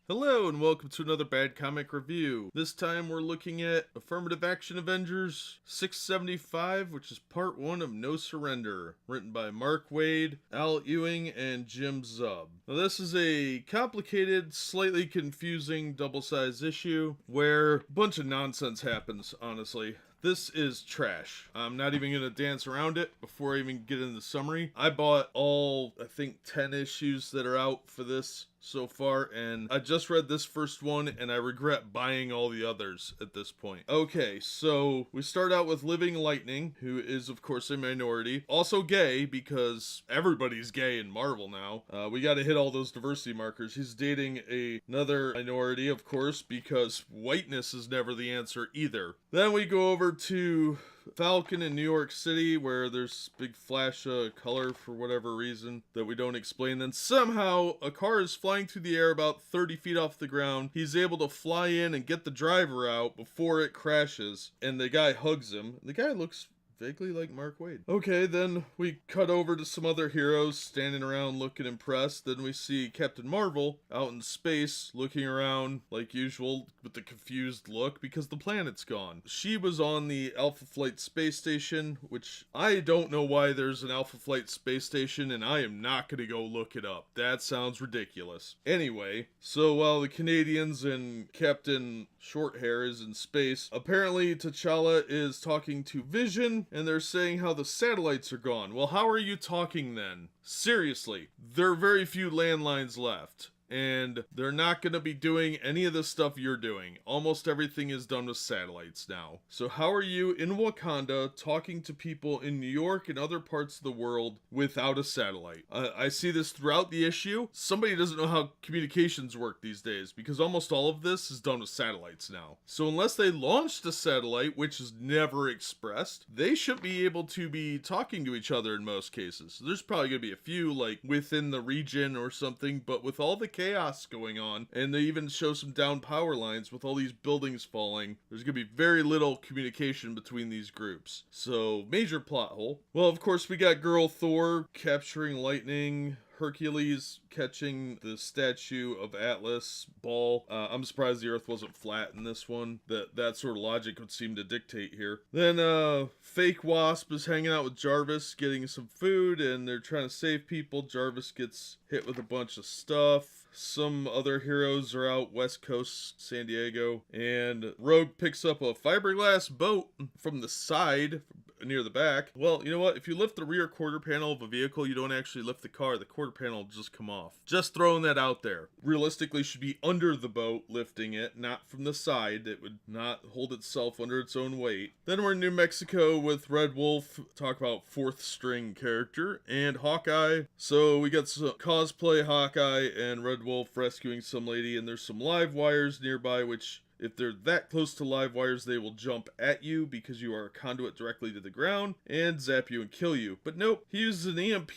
Hello and welcome to another Bad Comic Review. This time we're looking at Affirmative Action Avengers 675, which is part 1 of No Surrender, written by Mark Waid, Al Ewing, and Jim Zub. Now this is a complicated, slightly confusing double-sized issue where a bunch of nonsense happens, honestly. This is trash. I'm not even going to dance around it before I even get into the summary. I bought all, I think, 10 issues that are out for this so far, and I just read this first one, and I regret buying all the others at this point. Okay, so we start out with Living Lightning, who is, of course, a minority. Also gay, because everybody's gay in Marvel now. We gotta hit all those diversity markers. He's dating another minority, of course, because whiteness is never the answer either. Then we go over to Falcon in New York City, where there's big flash of color for whatever reason that we don't explain. Then somehow a car is flying through the air about 30 feet off the ground. He's able to fly in and get the driver out before it crashes, and the guy hugs him. The guy looks vaguely like Mark Waid. Okay, then we cut over to some other heroes standing around looking impressed. Then we see Captain Marvel out in space looking around like usual with the confused look because the planet's gone. She was on the Alpha Flight space station, which I don't know why there's an Alpha Flight space station, and I am not going to go look it up. That sounds ridiculous. Anyway, so while the Canadians and Captain Shorthair is in space, apparently T'Challa is talking to Vision, and they're saying how the satellites are gone. Well, how are you talking then? Seriously, there are very few landlines left. And they're not going to be doing any of the stuff you're doing. Almost everything is done with satellites now. So how are you in Wakanda talking to people in New York and other parts of the world without a satellite? I see this throughout the issue. Somebody doesn't know how communications work these days because almost all of this is done with satellites now. So unless they launched a satellite, which is never expressed, they should be able to be talking to each other in most cases. There's probably going to be a few like within the region or something, but with all the chaos going on, and they even show some down power lines with all these buildings falling, there's gonna be very little communication between these groups. So, major plot hole. Well, of course, we got Girl Thor capturing lightning, Hercules catching the statue of Atlas ball. I'm surprised the earth wasn't flat in this one. That sort of logic would seem to dictate here. Then fake Wasp is hanging out with Jarvis getting some food, and they're trying to save people. Jarvis gets hit with a bunch of stuff. Some other heroes are out West Coast, San Diego, and Rogue picks up a fiberglass boat from the side near the back. Well, you know what? If you lift the rear quarter panel of a vehicle, you don't actually lift the car. The quarter panel will just come off. Just throwing that out there. Realistically, should be under the boat lifting it, not from the side. It would not hold itself under its own weight. Then we're in New Mexico with Red Wolf. Talk about fourth string character. And Hawkeye. So we got some cosplay Hawkeye and Red Wolf rescuing some lady, and there's some live wires nearby, which if they're that close to live wires, they will jump at you because you are a conduit directly to the ground and zap you and kill you. But nope, he uses an EMP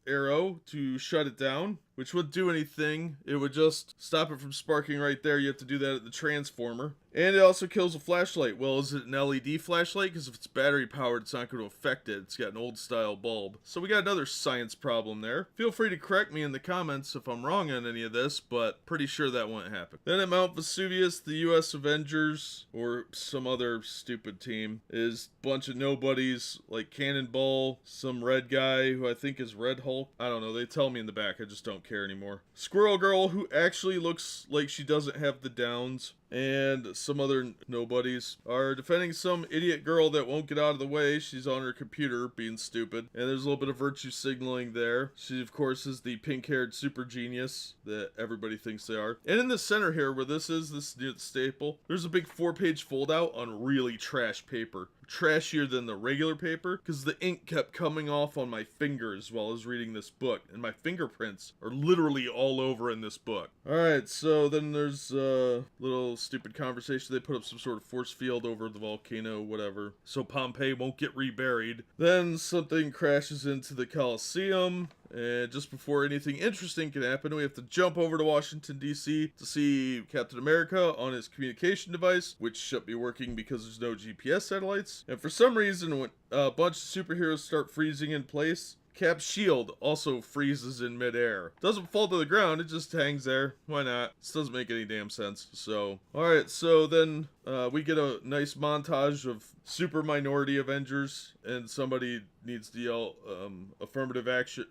arrow to shut it down, which wouldn't do anything. It would just stop it from sparking right there. You have to do that at the transformer. And it also kills a flashlight. Well, is it an LED flashlight? Because if it's battery powered, it's not going to affect it. It's got an old style bulb. So we got another science problem there. Feel free to correct me in the comments if I'm wrong on any of this, but pretty sure that won't happen. Then at Mount Vesuvius, the US Avengers, or some other stupid team, is a bunch of nobodies like Cannonball, some red guy who I think is Red Hulk. I don't know. They tell me in the back. I just don't care anymore. Squirrel Girl, who actually looks like she doesn't have the downs, and some other nobodies are defending some idiot girl that won't get out of the way. She's on her computer being stupid, and there's a little bit of virtue signaling there. She, of course, is the pink-haired super genius that everybody thinks they are. And in the center here, where this near the staple, there's a big 4-page foldout on really trash paper. Trashier than the regular paper, because the ink kept coming off on my fingers while I was reading this book, and my fingerprints are literally all over in this book. Alright, so then there's a little stupid conversation. They put up some sort of force field over the volcano, whatever, so Pompeii won't get reburied. Then something crashes into the Colosseum, and just before anything interesting can happen, we have to jump over to Washington, D.C. to see Captain America on his communication device, which should be working because there's no GPS satellites. And for some reason, when a bunch of superheroes start freezing in place, Cap's shield also freezes in midair. Doesn't fall to the ground, it just hangs there. Why not? This doesn't make any damn sense. So, alright, so then we get a nice montage of super minority Avengers, and somebody needs to yell affirmative action,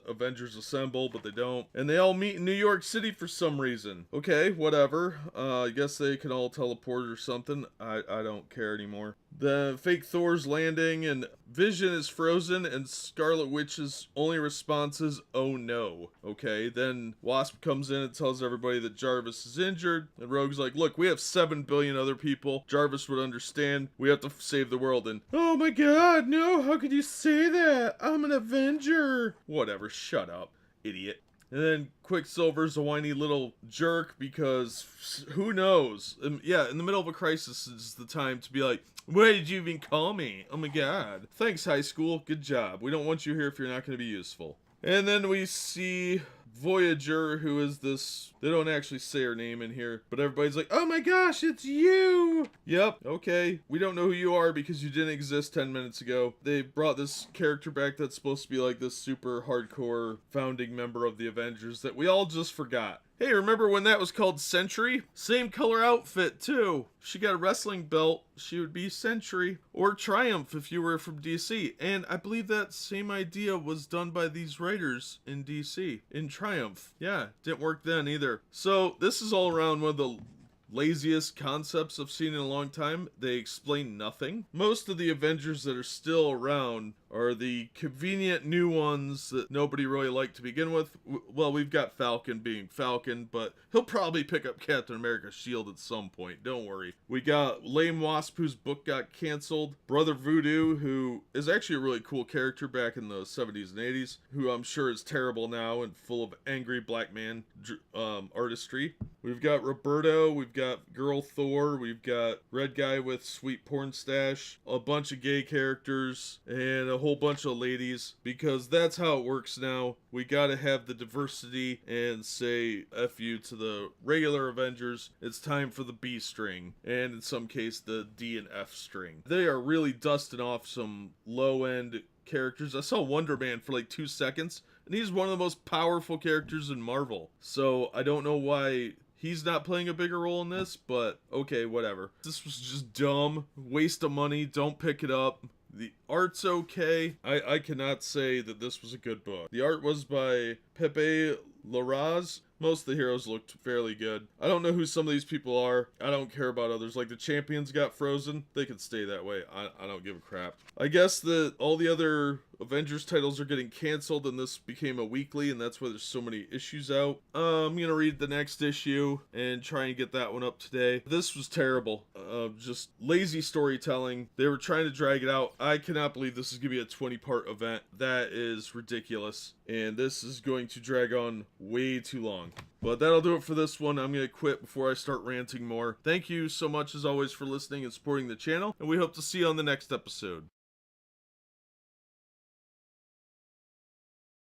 Avengers assemble, but they don't. And they all meet in New York City for some reason. Okay, whatever. I guess they can all teleport or something. I don't care anymore. The fake Thor's landing, and Vision is frozen, and Scarlet Witch's only response is, oh no. Okay, then Wasp comes in and tells everybody that Jarvis is injured, and Rogue's like, look, we have 7 billion other people. Jarvis would understand. We have to save the world. And, oh my god, no, how could you say that? I'm an Avenger. Whatever, shut up, idiot. And then Quicksilver's a whiny little jerk because who knows? Yeah, in the middle of a crisis is the time to be like, why did you even call me? Oh my god. Thanks, high school. Good job. We don't want you here if you're not going to be useful. And then we see Voyager, who is this, they don't actually say her name in here, but everybody's like, oh my gosh, it's you! Yep, okay, we don't know who you are because you didn't exist 10 minutes ago. They brought this character back that's supposed to be like this super hardcore founding member of the Avengers that we all just forgot. Hey, remember when that was called Sentry? Same color outfit, too. If she got a wrestling belt, she would be Sentry. Or Triumph if you were from DC. And I believe that same idea was done by these writers in DC. In Triumph. Yeah, didn't work then either. So, this is all around one of the laziest concepts I've seen in a long time. They explain nothing. Most of the Avengers that are still around are the convenient new ones that nobody really liked to begin with. Well, we've got Falcon being Falcon, but he'll probably pick up Captain America's shield at some point, don't worry. We got Lame Wasp, whose book got canceled. Brother Voodoo, who is actually a really cool character back in the 70s and 80s, who I'm sure is terrible now and full of angry black man artistry. We've got Roberto, we've got Girl Thor, we've got Red Guy with sweet porn stash, a bunch of gay characters, and a whole bunch of ladies, because that's how it works now. We gotta have the diversity and say F you to the regular Avengers. It's time for the B string, and in some case the D and F string. They are really dusting off some low-end characters. I saw Wonder Man for like 2 seconds, and he's one of the most powerful characters in Marvel. So I don't know why he's not playing a bigger role in this, but okay, whatever. This was just dumb, waste of money, don't pick it up. The art's okay. I cannot say that this was a good book. The art was by Pepe Larraz. Most of the heroes looked fairly good. I don't know who some of these people are. I don't care about others. Like the champions got frozen. They can stay that way. I don't give a crap. I guess that all the other Avengers titles are getting canceled and this became a weekly, and that's why there's so many issues out. I'm gonna read the next issue and try and get that one up today. This was terrible. Just lazy storytelling. They were trying to drag it out. I cannot believe this is gonna be a 20-part event. That is ridiculous. And this is going to drag on way too long. But that'll do it for this one. I'm going to quit before I start ranting more. Thank you so much as always for listening and supporting the channel, and we hope to see you on the next episode.